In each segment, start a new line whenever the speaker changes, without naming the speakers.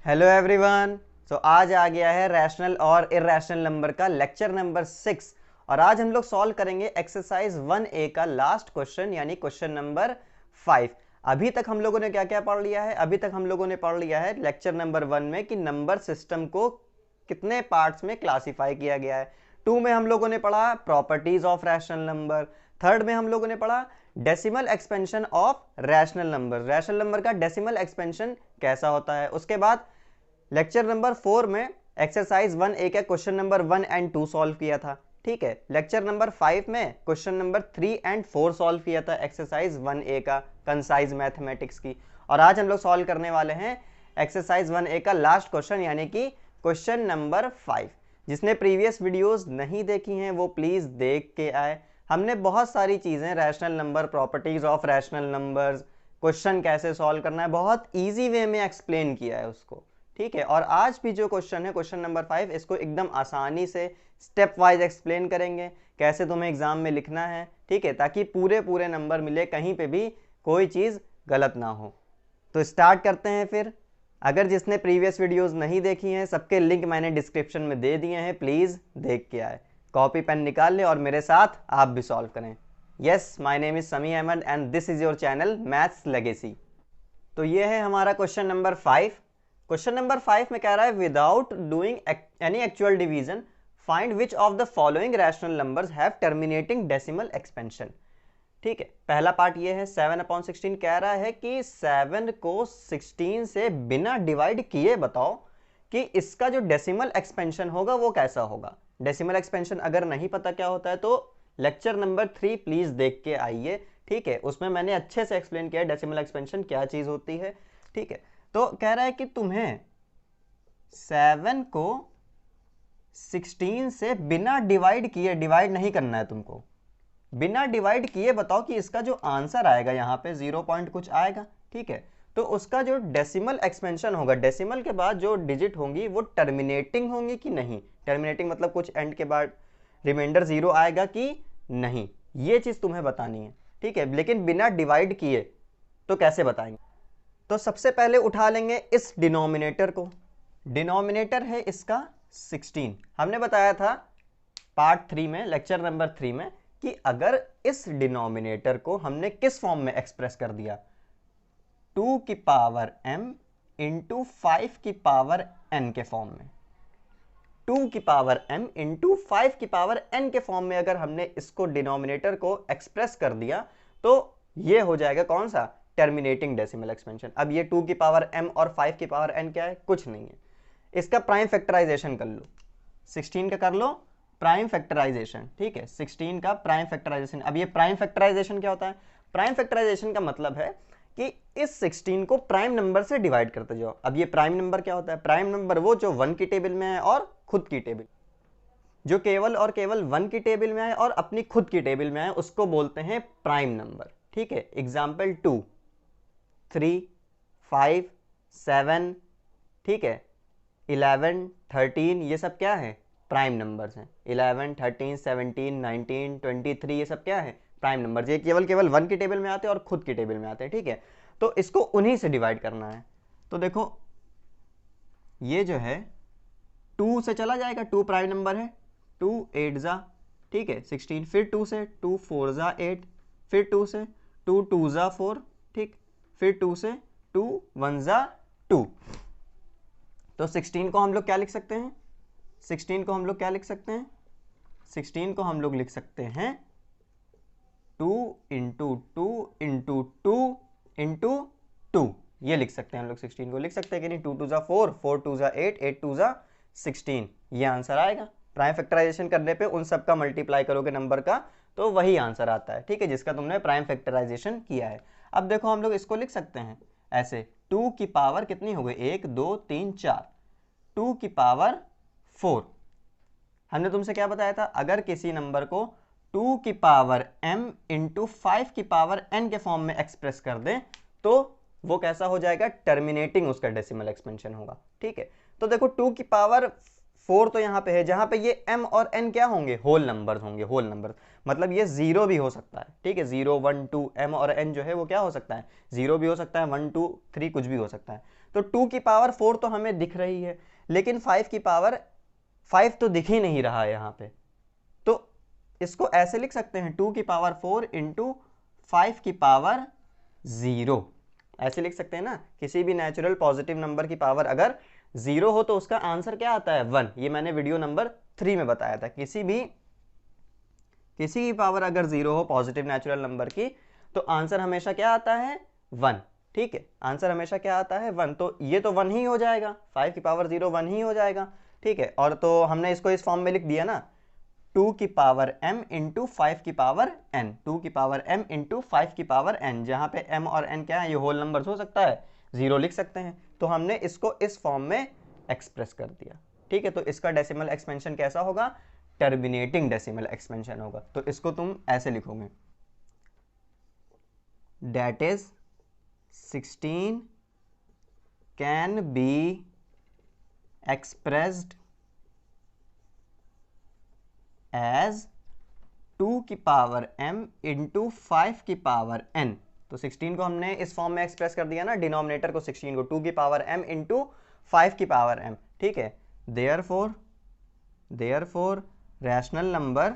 Hello everyone. आज आ गया है रैशनल और इर्रेशनल नंबर का लेक्चर नंबर 6 और आज हम लोग सॉल्व करेंगे एक्सरसाइज 1A का लास्ट क्वेश्चन यानी क्वेश्चन नंबर 5। अभी तक हम लोगों ने क्या क्या पढ़ लिया है? अभी तक हम लोगों ने पढ़ लिया है लेक्चर नंबर 1 में कि नंबर सिस्टम को कितने पार्ट्स में क्लासिफाई किया गया है। 2 में हम लोगों ने पढ़ा properties of rational number. 3rd में हम लोगों ने पढ़ा decimal expansion of rational number, rational number का डेसिमल एक्सपेंशन कैसा होता है। उसके बाद लेक्चर नंबर 4 में एक्सरसाइज 1A का क्वेश्चन नंबर 1 एंड 2 सॉल्व किया था। ठीक है, लेक्चर नंबर 5 में क्वेश्चन नंबर 3 एंड 4 सॉल्व किया था एक्सरसाइज 1A का कंसाइज मैथमेटिक्स की। और आज हम लोग सॉल्व करने वाले हैं एक्सरसाइज 1A का लास्ट क्वेश्चन यानी कि क्वेश्चन नंबर 5। जिसने प्रीवियस वीडियोस नहीं देखी हैं वो प्लीज देख के आए। हमने बहुत सारी चीजें rational number, properties of rational numbers, question कैसे सॉल्व करना है, बहुत ईजी वे में एक्सप्लेन किया है उसको। ठीक है, और आज भी जो क्वेश्चन है क्वेश्चन नंबर 5, इसको एकदम आसानी से स्टेप वाइज एक्सप्लेन करेंगे कैसे तुम्हें एग्जाम में लिखना है। ठीक है, ताकि पूरे पूरे नंबर मिले, कहीं पे भी कोई चीज गलत ना हो। तो स्टार्ट करते हैं फिर। अगर जिसने प्रीवियस वीडियोस नहीं देखी हैं सबके लिंक मैंने डिस्क्रिप्शन में दे दिए हैं, प्लीज देख के आए। कॉपी पेन निकाल ले और मेरे साथ आप भी सॉल्व करें। Yes, my name is Sami Ahmad and this is your channel maths legacy. तो ये है हमारा क्वेश्चन नंबर 5। क्वेश्चन नंबर 5 में कह रहा है without doing any actual division find which of the following rational numbers have terminating decimal expansion. ठीक है, पहला पार्ट ये है 7/16 कह रहा है कि 7 को 16 से बिना डिवाइड किए बताओ कि इसका जो डेसिमल एक्सपेंशन होगा वो कैसा होगा। डेसिमल एक्सपेंशन अगर नहीं पता क्या होता है तो लेक्चर नंबर 3 प्लीज देख के आइए। ठीक है, उसमें मैंने अच्छे से एक्सप्लेन किया है डेसिमल एक्सपेंशन क्या चीज होती है। ठीक है, तो कह रहा है कि तुम्हें 7 को 16 से बिना डिवाइड किए, डिवाइड नहीं करना है तुमको, बिना डिवाइड किए बताओ कि इसका जो आंसर आएगा यहाँ पे 0 पॉइंट कुछ आएगा। ठीक है, तो उसका जो डेसिमल एक्सपेंशन होगा, डेसिमल के बाद जो डिजिट होंगी वो टर्मिनेटिंग होंगी कि नहीं, टर्मिनेटिंग मतलब कुछ एंड के बाद रिमाइंडर 0 आएगा कि नहीं, ये चीज तुम्हें बतानी है। ठीक है, लेकिन बिना डिवाइड किए तो कैसे बताएंगे? तो सबसे पहले उठा लेंगे इस डिनोमिनेटर को। डिनोमिनेटर है इसका 16। हमने बताया था पार्ट 3 में, लेक्चर नंबर 3 में, कि अगर इस डिनोमिनेटर को हमने किस फॉर्म में एक्सप्रेस कर दिया, 2 की पावर m इंटू 5 की पावर n के फॉर्म में, 2 की पावर m इंटू 5 की पावर n के फॉर्म में अगर हमने इसको डिनोमिनेटर को एक्सप्रेस कर दिया तो ये हो जाएगा कौन सा? Terminating decimal expansion. अब ये 2 की पावर m और 5 की पावर n क्या है? कुछ नहीं है। इसका प्राइम फैक्टराइजेशन कर लो, 16 का कर लो प्राइम फैक्टराइजेशन। ठीक है, 16 का प्राइम फैक्टराइजेशन। अब ये प्राइम फैक्टराइजेशन क्या होता है? प्राइम फैक्टराइजेशन का मतलब है कि इस 16 को प्राइम नंबर से डिवाइड करते जाओ। अब ये प्राइम नंबर क्या होता है? प्राइम नंबर वो जो 1 की टेबल में है और खुद की टेबल, जो केवल और केवल 1 की टेबल में आए और अपनी खुद की टेबल में आए, उसको बोलते हैं प्राइम नंबर। ठीक है, एग्जाम्पल 2, 3, 5, 7, ठीक है, 11, 13, ये सब क्या है? प्राइम नंबर्स हैं। 11, 13, 17, 19, 23, ये सब क्या है? Prime number. ये केवल केवल 1 की टेबल में आते हैं और खुद की टेबल में आते हैं। ठीक है, तो इसको उन्हीं से डिवाइड करना है। तो देखो ये जो है 2 से चला जाएगा, 2 प्राइम नंबर है, 2 8 जा, ठीक है 16, फिर 2 से 2 4 जा 8, फिर 2 से 2 2 जा 4, ठीक, फिर 2 से 2 1 जा 2। तो 16 को हम लोग क्या लिख सकते हैं? 16 को हम लोग क्या लिख सकते हैं? 16 को हम लोग लिख सकते हैं 2 इंटू 2 इंटू 2 इंटू 2, ये लिख सकते हैं हम लोग। 16 को लिख सकते हैं कि नहीं? 2 2 जा 4, 4 2 जा 8, 8 2 जा 16, ये आंसर आएगा। प्राइम फैक्टराइजेशन करने पे उन सब का मल्टीप्लाई करोगे नंबर का तो वही आंसर आता है। ठीक है, जिसका तुमने प्राइम फैक्टराइजेशन किया है। अब देखो हम लोग इसको लिख सकते हैं ऐसे, 2 की पावर कितनी हो गई? 1 2 3 4, 2 की पावर 4। हमने तुमसे क्या बताया था? अगर किसी नंबर को 2 की पावर m इंटू 5 की पावर n के फॉर्म में एक्सप्रेस कर दें तो वो कैसा हो जाएगा? टर्मिनेटिंग उसका डेसिमल एक्सपेंशन होगा। ठीक है, तो देखो 2 की पावर 4 तो यहाँ पे है, जहां पे ये m और n क्या होंगे? होल नंबर्स होंगे, होल नंबर, मतलब ये 0 भी हो सकता है। ठीक है, 0 1 2, m और n जो है वो क्या हो सकता है? 0 भी हो सकता है, 1 2 3 कुछ भी हो सकता है। तो 2 की पावर 4 तो हमें दिख रही है, लेकिन 5 की पावर 5 तो दिख ही नहीं रहा है यहाँ पे। तो इसको ऐसे लिख सकते हैं 2 की पावर 4 इंटू 5 की पावर 0, ऐसे लिख सकते हैं ना। किसी भी नेचुरल पॉजिटिव नंबर की पावर अगर 0 हो तो उसका आंसर क्या आता है 1। ये मैंने वीडियो नंबर 3 में बताया था। किसी की पावर अगर 0 हो पॉजिटिव नेचुरल नंबर की तो आंसर हमेशा क्या आता है 1। ठीक है, आंसर हमेशा क्या आता है 1। तो ये तो 1 ही हो जाएगा, 5 की पावर 0 1 ही हो जाएगा। ठीक है, और तो हमने इसको इस फॉर्म में लिख दिया ना, 2 की पावर m इंटू 5 की पावर n, 2 की पावर m इंटू 5 की पावर n, जहां पे m और n क्या है, ये होल नंबर्स हो सकता है, 0 लिख सकते हैं। तो हमने इसको इस फॉर्म में एक्सप्रेस कर दिया। ठीक है, तो इसका डेसिमल एक्सपेंशन कैसा होगा, टर्मिनेटिंग डेसिमल एक्सपेंशन होगा। तो इसको तुम ऐसे लिखोगे, that is 16 can be expressed as 2 की पावर m इंटू 5 की पावर n। तो 16 को हमने इस फॉर्म में एक्सप्रेस कर दिया ना, डिनोमिनेटर को 16 को 2 की पावर m इंटू 5 की पावर m। ठीक है, therefore rational number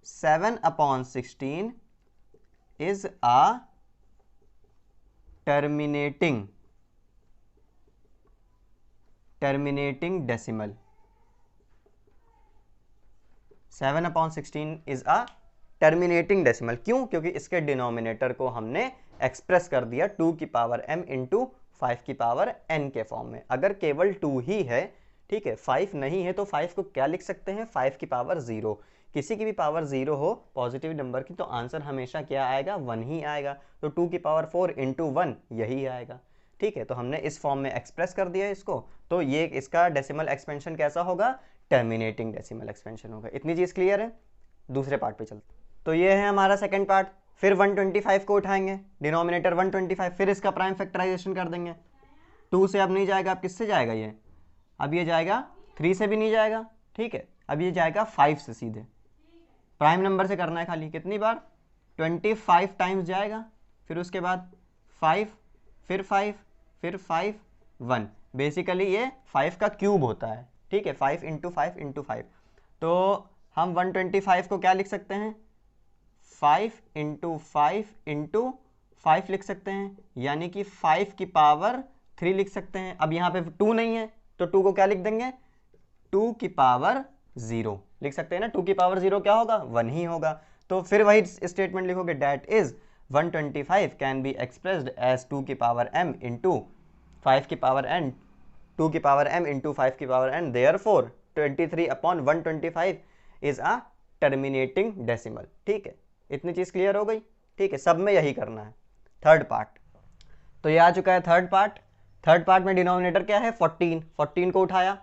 7/16 is a terminating decimal। 7/16 is a terminating decimal. क्यों? क्योंकि इसके डिनोमिनेटर को हमने एक्सप्रेस कर दिया 2 की पावर m इंटू 5 की पावर n के फॉर्म में। अगर केवल 2 ही है, ठीक है, 5 नहीं है, तो 5 को क्या लिख सकते हैं, 5 की पावर 0। किसी की भी पावर 0 हो पॉजिटिव नंबर की तो आंसर हमेशा क्या आएगा, 1 ही आएगा। तो 2 की पावर 4 इंटू 1 यही आएगा। ठीक है, तो हमने इस फॉर्म में एक्सप्रेस कर दिया इसको। तो ये इसका डेसिमल एक्सपेंशन कैसा होगा, टर्मिनेटिंग डेसिमल एक्सपेंशन होगा। इतनी चीज़ क्लियर है? दूसरे पार्ट पे चलते। तो ये है हमारा सेकंड पार्ट। फिर 125 को उठाएंगे, डिनोमिनेटर 125, फिर इसका प्राइम फैक्टराइजेशन कर देंगे। 2 से अब नहीं जाएगा, अब किससे जाएगा ये, अब ये जाएगा 3 से भी नहीं जाएगा। ठीक है, अब ये जाएगा 5 से सीधे। प्राइम नंबर से करना है खाली, कितनी बार, 25 टाइम्स जाएगा। फिर उसके बाद 5, फिर 5, फिर 5, 1। बेसिकली ये 5 का क्यूब होता है। ठीक है, 5 इंटू 5 इंटू 5। तो हम 125 को क्या लिख सकते हैं, 5 इंटू 5 इंटू 5 लिख सकते हैं, यानी कि 5 की पावर 3 लिख सकते हैं। अब यहाँ पे 2 नहीं है तो 2 को क्या लिख देंगे, 2 की पावर 0 लिख सकते हैं ना। 2 की पावर 0 क्या होगा, 1 ही होगा। तो फिर वही स्टेटमेंट लिखोगे, that is 125 can be expressed as 2 की पावर m इंटू 5 की पावर n, 2 की पावर m इंटू 5 की power n, therefore 23/125 is a terminating decimal. ठीक है, इतनी चीज क्लियर हो गई। ठीक है, सब में यही करना है। थर्ड पार्ट, तो ये आ चुका है थर्ड पार्ट। थर्ड पार्ट में डिनोमिनेटर क्या है, 14 को उठाया,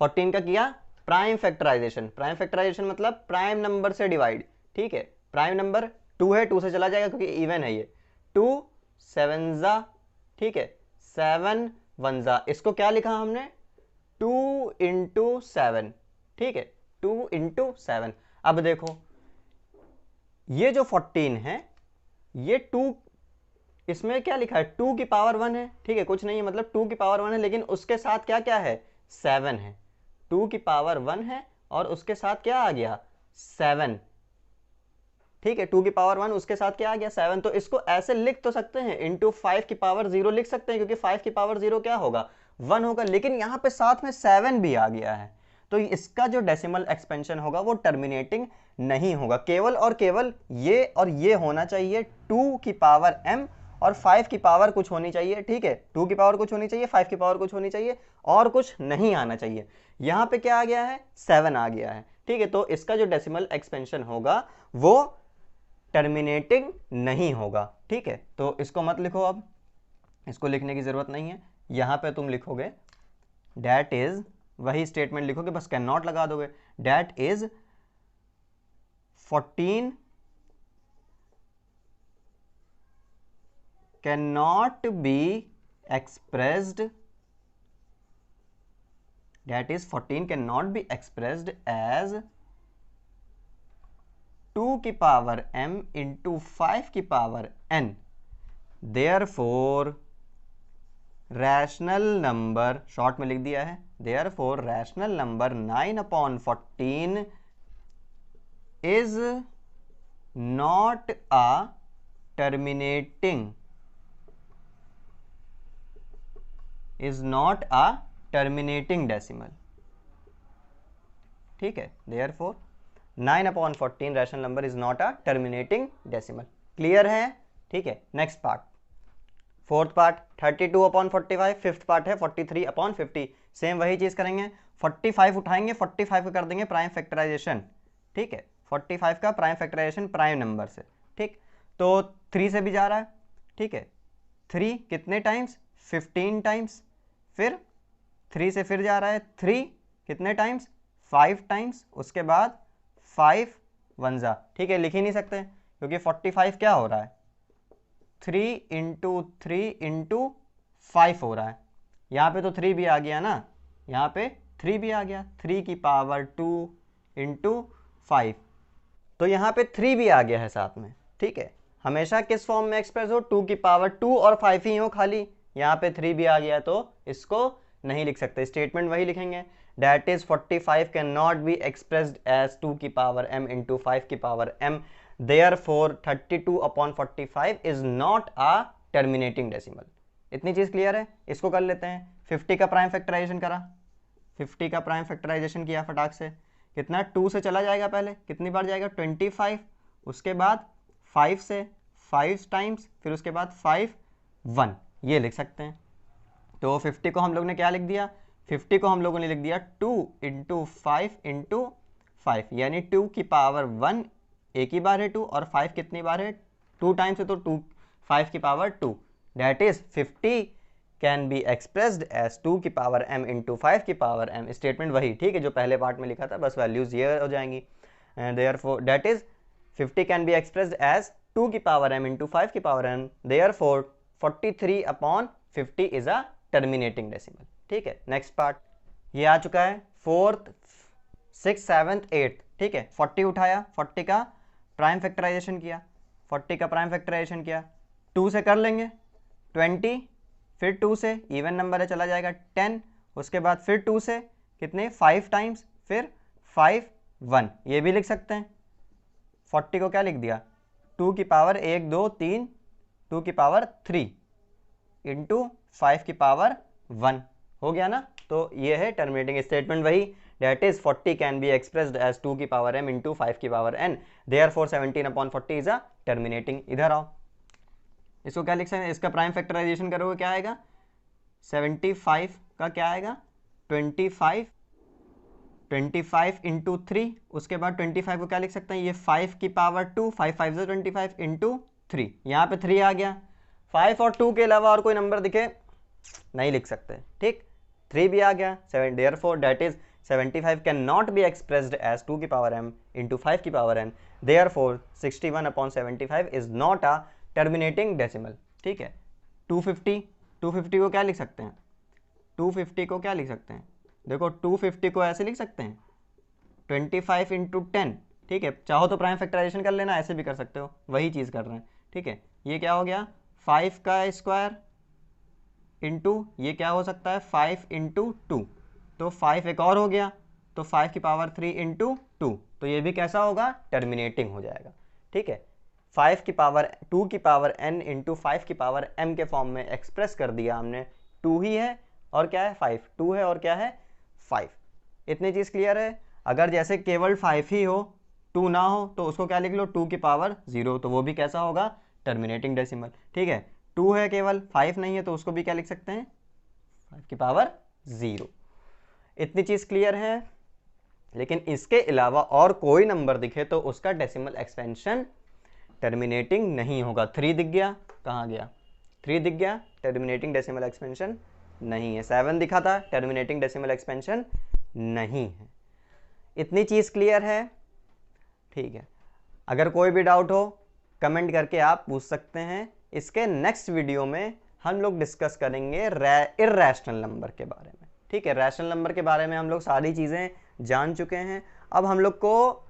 14 का किया प्राइम फैक्टराइजेशन। प्राइम फैक्टराइजेशन मतलब प्राइम नंबर से डिवाइड। ठीक है, प्राइम नंबर 2 है, 2 से चला जाएगा क्योंकि इवन है ये, 2 7 ठीक है, 7 1 इसको क्या लिखा हमने, 2 इंटू 7। ठीक है, 2 इंटू 7। अब देखो ये जो 14 है, ये 2, इसमें क्या लिखा है, 2 की पावर 1 है। ठीक है, कुछ नहीं है, मतलब 2 की पावर 1 है, लेकिन उसके साथ क्या क्या है, 7 है। 2 की पावर 1 है और उसके साथ क्या आ गया, 7। ठीक है, 2 की पावर 1 उसके साथ क्या आ गया, 7। तो इसको ऐसे लिख तो सकते हैं, इंटू 5 की पावर 0 लिख सकते हैं, क्योंकि 5 की पावर 0 क्या होगा, 1 होगा। लेकिन यहाँ पे साथ में 7 भी आ गया है, तो इसका जो डेसिमल एक्सपेंशन होगा वो टर्मिनेटिंग नहीं होगा। केवल और केवल ये होना चाहिए 2 की पावर m और 5 की पावर कुछ होनी चाहिए। ठीक है, 2 की पावर कुछ होनी चाहिए, 5 की पावर कुछ होनी चाहिए, और कुछ नहीं आना चाहिए। यहाँ पे क्या आ गया है, 7 आ गया है। ठीक है, तो इसका जो डेसिमल एक्सपेंशन होगा वो टर्मिनेटिंग नहीं होगा। ठीक है, तो इसको मत लिखो, अब इसको लिखने की जरूरत नहीं है। यहाँ पे तुम लिखोगे डेट इज, वही स्टेटमेंट लिखोगे, बस कैन नॉट लगा दोगे। That is 14 can not be expressed, that is 14 can not be expressed as 2 की पावर m इंटू 5 की power n, therefore rational number, short में लिख दिया है, therefore rational number 9/14 is not a terminating, is not a terminating decimal. ठीक है, therefore 9/14 rational number is not a terminating decimal. Clear है? ठीक है, next part, fourth part 32/45, fifth part है 43/50। सेम वही चीज करेंगे, 45 उठाएंगे, 45 का कर देंगे प्राइम फैक्टराइजेशन। ठीक है, 45 का प्राइम फैक्टराइजेशन प्राइम नंबर से। ठीक, तो 3 से भी जा रहा है। ठीक है, 3 कितने टाइम्स, 15 टाइम्स, फिर 3 से फिर जा रहा है 3 कितने टाइम्स, 5 टाइम्स, उसके बाद 5 1 ठीक है, लिख ही नहीं सकते क्योंकि 45 क्या हो रहा है, 3 इंटू 3 इंटू 5 हो रहा है। यहाँ पे तो 3 भी आ गया ना, यहाँ पे 3 भी आ गया, 3 की पावर 2 इंटू 5, तो यहाँ पे 3 भी आ गया है साथ में। ठीक है, हमेशा किस फॉर्म में एक्सप्रेस हो, 2 की पावर 2 और 5 ही हो खाली, यहाँ पे 3 भी आ गया तो इसको नहीं लिख सकते, स्टेटमेंट वही लिखेंगे, that is 45 cannot be expressed as 2 की पावर m into 5 की power m, therefore 32/45 is not a terminating decimal। इतनी चीज क्लियर है? इसको कर लेते हैं, 50 का प्राइम फैक्टराइजेशन करा, 50 का प्राइम फैक्टराइजेशन किया फटाक से, कितना 2 से चला जाएगा, पहले कितनी बार जाएगा 25, उसके बाद 5 से 5 टाइम्स, फिर उसके बाद 5 1, ये लिख सकते हैं। तो 50 को हम लोग ने क्या लिख दिया, 50 को हम लोगों ने लिख दिया 2 इंटू 5 इंटू 5, यानी 2 की पावर 1 एक ही बार है 2, और 5 कितनी बार है 2 टाइम्स है, तो 2 5 की power 2, that is 50 can be expressed as 2 की पावर m इंटू 5 की पावर m। स्टेटमेंट वही, ठीक है, जो पहले पार्ट में लिखा था, बस वैल्यूज ये हो जाएंगी। Therefore that is 50 can be expressed as 2 की पावर m इंटू 5 की power n, therefore 43/50 is a terminating decimal. ठीक है, नेक्स्ट पार्ट ये आ चुका है, 4th 6th 7th 8th। ठीक है, 40 उठाया, 40 का प्राइम फैक्टराइजेशन किया, 40 का प्राइम फैक्टराइजेशन किया, 2 से कर लेंगे 20, फिर 2 से इवन नंबर है चला जाएगा 10, उसके बाद फिर 2 से कितने 5 टाइम्स, फिर 5 1, ये भी लिख सकते हैं। 40 को क्या लिख दिया, 2 की पावर 1 2 3, 2 की पावर 3 इंटू 5 की पावर 1 हो गया ना, तो ये है टर्मिनेटिंग स्टेटमेंट वही, that is 40 can be expressed as 2 की पावर m इंटू 5 की power n, therefore 17/40 is a terminating. इधर आओ, इसको क्या लिख सकते हैं, इसका प्राइम फैक्टराइजेशन करोगे क्या आएगा, 75 का क्या आएगा 25 इंटू 3, उसके बाद 25 को क्या लिख सकते हैं, ये 5 की पावर 2, 5 5 25 इंटू 3, यहाँ पे 3 आ गया, 5 और 2 के अलावा और कोई नंबर दिखे नहीं लिख सकते। ठीक, 3 भी आ गया, 7, therefore that is 75 can not be expressed as 2 की पावर m इंटू 5 की power n, therefore 61/75 is not a terminating decimal. ठीक है, 250 को क्या लिख सकते हैं, 250 को क्या लिख सकते हैं, देखो 250 को ऐसे लिख सकते हैं 25 इंटू 10। ठीक है, चाहो तो प्राइम फैक्टराइजेशन कर लेना, ऐसे भी कर सकते हो, वही चीज़ कर रहे हैं। ठीक है, ये क्या हो गया 5 का स्क्वायर इंटू ये क्या हो सकता है 5 इंटू 2, तो 5 एक और हो गया, तो 5 की पावर 3 इंटू 2, तो ये भी कैसा होगा टर्मिनेटिंग हो जाएगा। ठीक है, 5 की पावर 2 की पावर n इंटू 5 की पावर m के फॉर्म में एक्सप्रेस कर दिया हमने, 2 ही है और क्या है 5, 2 है और क्या है 5। इतनी चीज़ क्लियर है? अगर जैसे केवल 5 ही हो 2 ना हो तो उसको क्या लिख लो 2 की पावर 0, तो वो भी कैसा होगा टर्मिनेटिंग डेसिमल। ठीक है, 2 है केवल 5 नहीं है, तो उसको भी क्या लिख सकते हैं 5 की पावर 0। इतनी चीज़ क्लियर है? लेकिन इसके अलावा और कोई नंबर दिखे तो उसका डेसिमल एक्सपेंशन टर्मिनेटिंग नहीं होगा। 3 दिख गया, कहाँ गया 3 दिख गया, टर्मिनेटिंग डेसिमल एक्सपेंशन नहीं है। 7 दिखा था, टर्मिनेटिंग डेसिमल एक्सपेंशन नहीं है। इतनी चीज़ क्लियर है? ठीक है, अगर कोई भी डाउट हो कमेंट करके आप पूछ सकते हैं। इसके नेक्स्ट वीडियो में हम लोग डिस्कस करेंगे इर्रेशनल नंबर के बारे में। ठीक है, रैशनल नंबर के बारे में हम लोग सारी चीज़ें जान चुके हैं। अब हम लोग को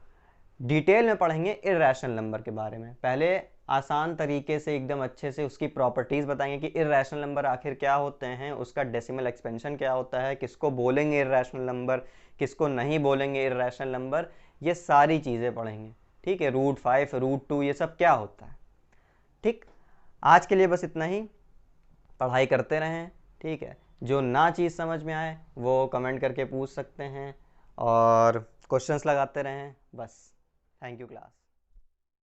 डिटेल में पढ़ेंगे इर्रेशनल नंबर के बारे में। पहले आसान तरीके से एकदम अच्छे से उसकी प्रॉपर्टीज़ बताएंगे कि इर्रेशनल नंबर आखिर क्या होते हैं, उसका डेसिमल एक्सपेंशन क्या होता है, किसको बोलेंगे इर्रेशनल नंबर, किसको नहीं बोलेंगे इर्रेशनल नंबर, ये सारी चीज़ें पढ़ेंगे। ठीक है, √5 √2 ये सब क्या होता है। ठीक, आज के लिए बस इतना ही, पढ़ाई करते रहें। ठीक है, जो ना चीज़ समझ में आए वो कमेंट करके पूछ सकते हैं और क्वेश्चंस लगाते रहें बस। Thank you class.